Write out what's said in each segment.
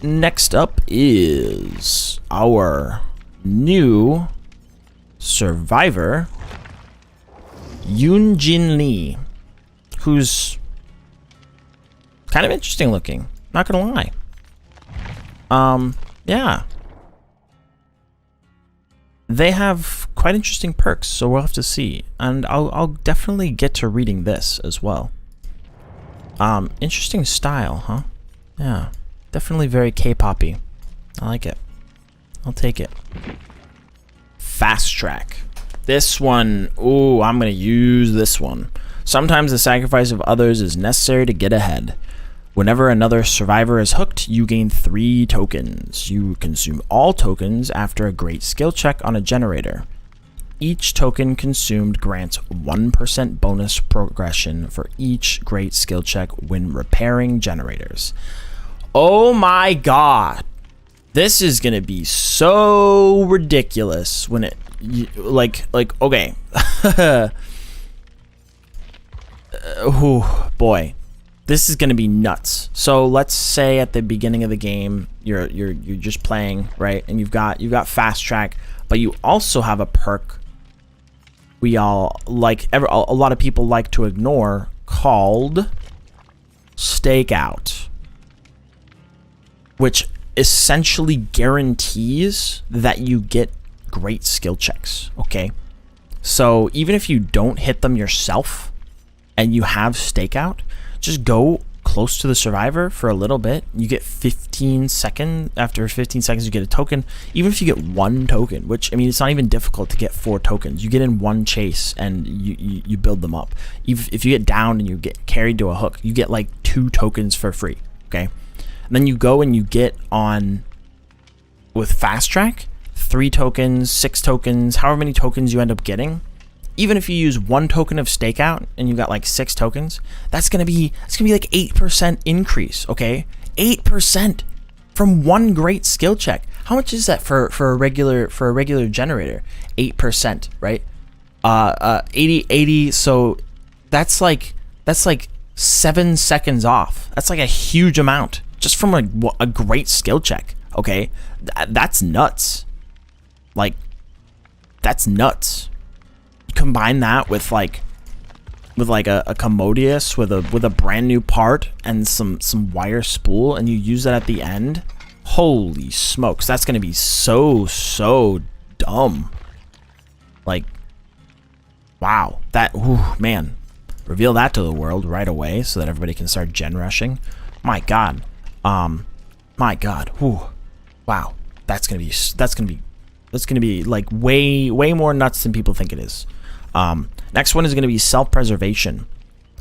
next up is our new survivor, Yun-Jin Lee, who's kind of interesting looking, not gonna lie. Yeah. They have quite interesting perks, so we'll have to see. And I'll definitely get to reading this as well. Interesting style, huh? Yeah. Definitely very K-poppy. I like it. I'll take it. Fast track. This one, ooh, I'm gonna use this one. Sometimes the sacrifice of others is necessary to get ahead. Whenever another survivor is hooked, you gain 3 tokens. You consume all tokens after a great skill check on a generator. Each token consumed grants 1% bonus progression for each great skill check when repairing generators. Oh my god. This is gonna be so ridiculous when it, okay. Oh boy. This is going to be nuts. So let's say at the beginning of the game, you're just playing, right? And you've got fast track, but you also have a perk we all like, a lot of people like to ignore, called Stakeout, which essentially guarantees that you get great skill checks. Okay, so even if you don't hit them yourself and you have Stakeout, just go close to the survivor for a little bit. You get 15 seconds. After 15 seconds, you get a token. Even if you get 1 token, which, I mean, it's not even difficult to get 4 tokens. You get in 1 chase and you build them up. If you get down and you get carried to a hook, you get like 2 tokens for free. Okay, and then you go and you get on with fast track, 3 tokens, 6 tokens, however many tokens you end up getting. Even if you use 1 token of Stakeout and you got like 6 tokens, that's gonna be like 8% increase. Okay, 8% from 1 great skill check. How much is that for a regular generator? 8%, right? 80. So that's like 7 seconds off. That's like a huge amount just from a great skill check. Okay, that's nuts. Like, that's nuts. Combine that with like a Commodious with a brand new part and some wire spool, and you use that at the end. Holy smokes, that's gonna be so dumb. Like, wow, that, ooh, man, reveal that to the world right away so that everybody can start gen rushing. My god, ooh, wow, that's gonna be like way more nuts than people think it is. Next one is going to be self-preservation.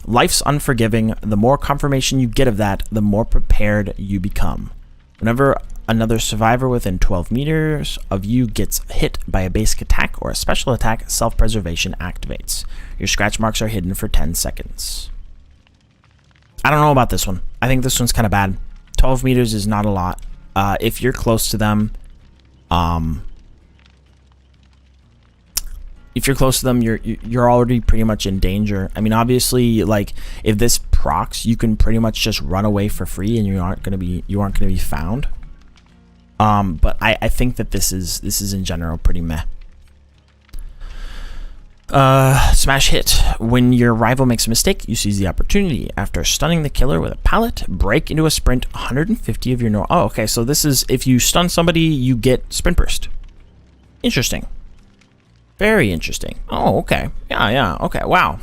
Life's unforgiving. The more confirmation you get of that, the more prepared you become. Whenever another survivor within 12 meters of you gets hit by a basic attack or a special attack, self-preservation activates. Your scratch marks are hidden for 10 seconds. I don't know about this one. I think this one's kind of bad. 12 meters is not a lot. If you're close to them, you're already pretty much in danger. I mean, obviously, like, if this procs, you can pretty much just run away for free and you aren't gonna be found. But I think that this is in general pretty meh. Smash hit. When your rival makes a mistake, you seize the opportunity. After stunning the killer with a pallet, break into a sprint 150 of your normal. Oh, okay, so this is, if you stun somebody, you get sprint burst. Interesting. Very interesting. Oh, okay. Yeah, okay. Wow.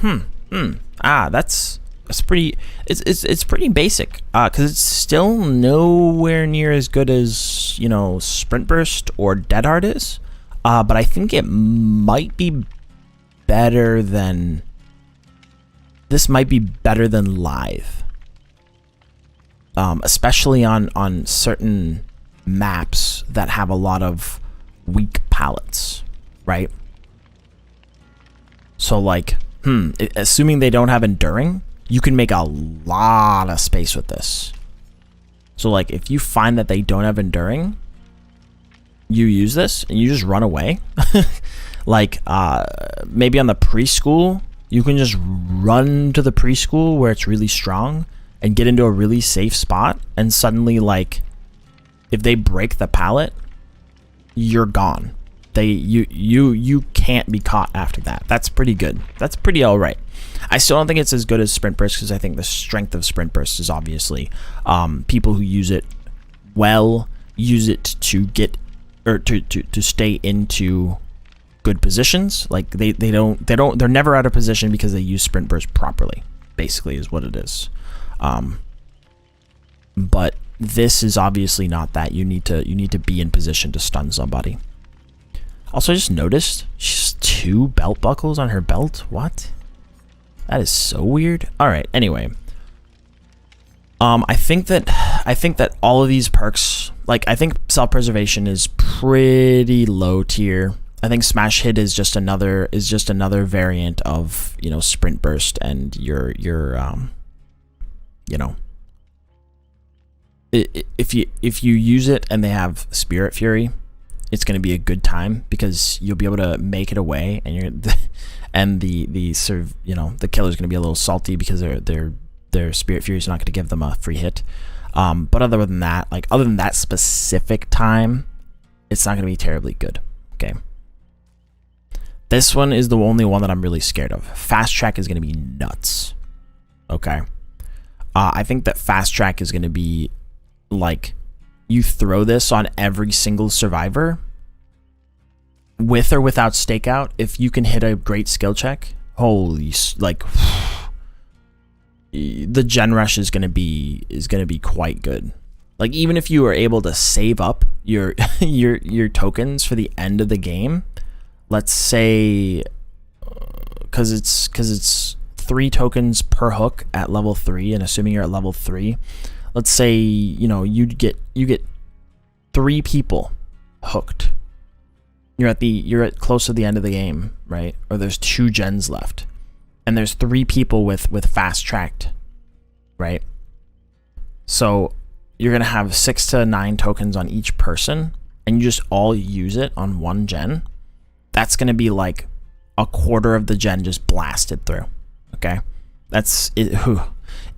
That's pretty, it's pretty basic. Cause it's still nowhere near as good as, you know, Sprint Burst or Dead Hard is. But I think it might be better than, this might be better than Live. Especially on certain maps that have a lot of weak pallets, right? So like, assuming they don't have enduring, you can make a lot of space with this. So like, if you find that they don't have enduring, you use this and you just run away. Like, maybe on the preschool, you can just run to the preschool where it's really strong and get into a really safe spot, and suddenly, like, if they break the pallet, you're gone. You can't be caught after that. That's pretty good. That's pretty all right. I still don't think it's as good as Sprint Burst, because I think the strength of Sprint Burst is obviously people who use it well use it to get or to stay into good positions. Like they're never out of position because they use Sprint Burst properly, basically is what it is. But this is obviously not that. You need to be in position to stun somebody. Also, I just noticed she's 2 belt buckles on her belt. What? That is so weird. All right. Anyway, I think that all of these perks, like I think self-preservation is pretty low tier. I think smash hit is just another variant of, you know, sprint burst, and your you know, if you use it and they have spirit fury, it's going to be a good time because you'll be able to make it away, and the sort of, you know, the killer's going to be a little salty because their spirit fury is not going to give them a free hit. But other than that, like other than that specific time, it's not going to be terribly good. Okay. This one is the only one that I'm really scared of. Fast track is going to be nuts. Okay. I think that fast track is going to be like, you throw this on every single survivor with or without stakeout. If you can hit a great skill check, holy, like the gen rush is going to be quite good. Like even if you are able to save up your your tokens for the end of the game, let's say because it's 3 tokens per hook at level 3, and assuming you're at level 3, let's say, you know, you get 3 people hooked. You're at close to the end of the game, right? Or there's 2 gens left, and there's 3 people with fast tracked, right? So you're gonna have 6 to 9 tokens on each person, and you just all use it on 1 gen. That's gonna be like a quarter of the gen just blasted through. Okay, that's it.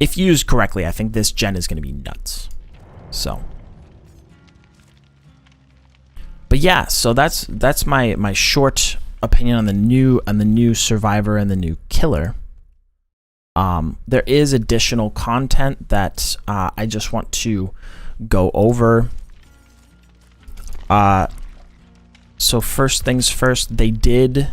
If used correctly, I think this gen is gonna be nuts. So. But yeah, so that's my short opinion on the new survivor and the new killer. There is additional content that I just want to go over. So first things first, they did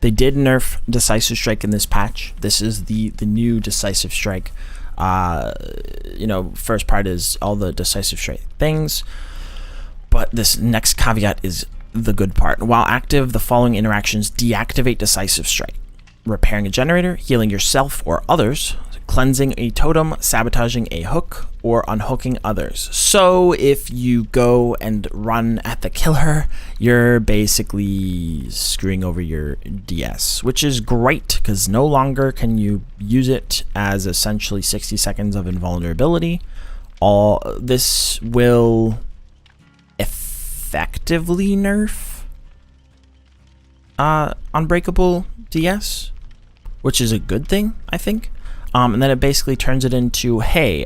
nerf Decisive Strike in this patch. This is the new Decisive Strike. You know, first part is all the Decisive Strike things. But this next caveat is the good part. While active, the following interactions deactivate Decisive Strike: repairing a generator, healing yourself or others, cleansing a totem, sabotaging a hook, or unhooking others. So if you go and run at the killer, you're basically screwing over your DS, which is great because no longer can you use it as essentially 60 seconds of invulnerability. All this will effectively nerf unbreakable DS, which is a good thing, I think. And then it basically turns it into, hey,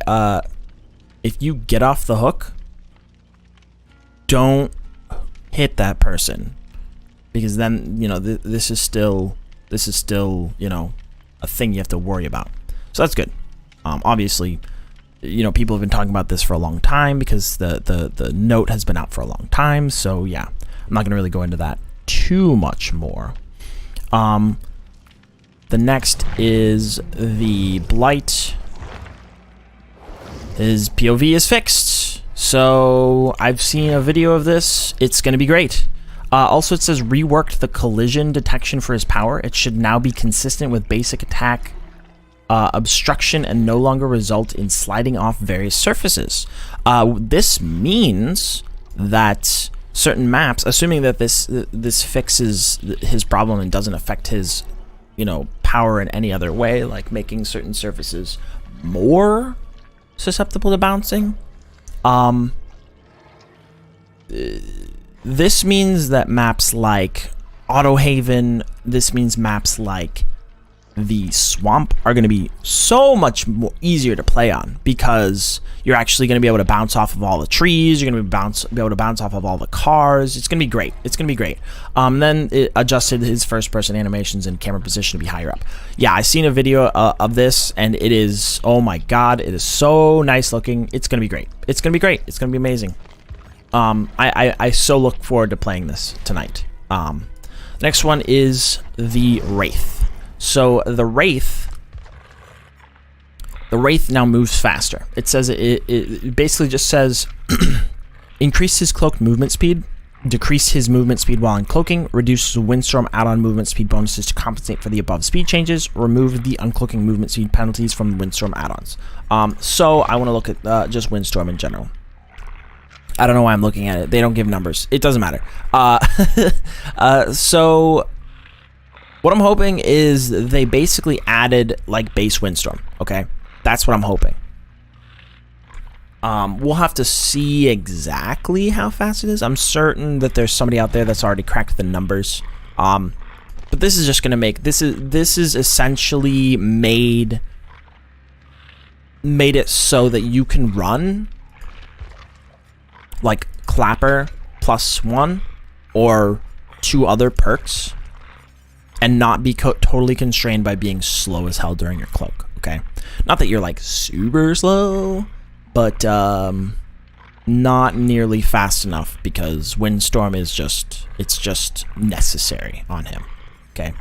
if you get off the hook, don't hit that person, because then, you know, this is still you know, a thing you have to worry about. So that's good. Obviously, you know, people have been talking about this for a long time because the note has been out for a long time. So yeah, I'm not gonna really go into that too much more. The next is the Blight. His POV is fixed. So I've seen a video of this. It's gonna be great. Also, it says reworked the collision detection for his power. It should now be consistent with basic attack obstruction and no longer result in sliding off various surfaces. This means that certain maps, assuming that this fixes his problem and doesn't affect his, you know, power in any other way, like making certain surfaces more susceptible to bouncing. This means that maps like Auto Haven, this means maps like the swamp are going to be so much more easier to play on, because you're actually going to be able to bounce off of all the trees. You're going to be able to bounce off of all the cars. It's going to be great. It's going to be great. Then it adjusted his first person animations and camera position to be higher up. Yeah, I seen a video of this, and it is, oh my god, it is so nice looking. It's going to be great. It's going to be great. It's going to be amazing. I so look forward to playing this tonight. Next one is the Wraith. So the Wraith now moves faster. It says it basically just says increase his cloaked movement speed, decrease his movement speed while uncloaking, reduce Windstorm add-on movement speed bonuses to compensate for the above speed changes, remove the uncloaking movement speed penalties from Windstorm add-ons. So I want to look at just Windstorm in general. I don't know why I'm looking at it. They don't give numbers. It doesn't matter. So what I'm hoping is they basically added like base Windstorm. Okay, that's what I'm hoping. We'll have to see exactly how fast it is. I'm certain that there's somebody out there that's already cracked the numbers. But this is just gonna make this is essentially made it so that you can run like Clapper +1 or 2 other perks and not be totally constrained by being slow as hell during your cloak. Okay, not that you're like super slow, but not nearly fast enough, because Windstorm is just necessary on him. Okay.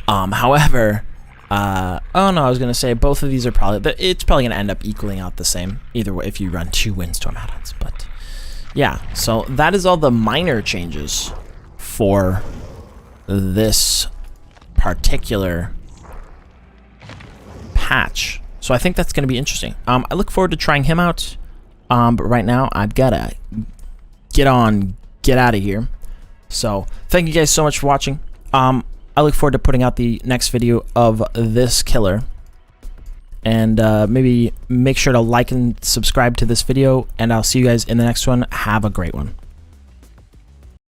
However, oh no, I was gonna say both of these are it's probably gonna end up equaling out the same either way if you run 2 Windstorm add-ons. But yeah, so that is all the minor changes for this particular patch. So I think that's going to be interesting. I look forward to trying him out. But right now I've got to get out of here. So thank you guys so much for watching. I look forward to putting out the next video of this killer. And maybe make sure to like and subscribe to this video. And I'll see you guys in the next one. Have a great one.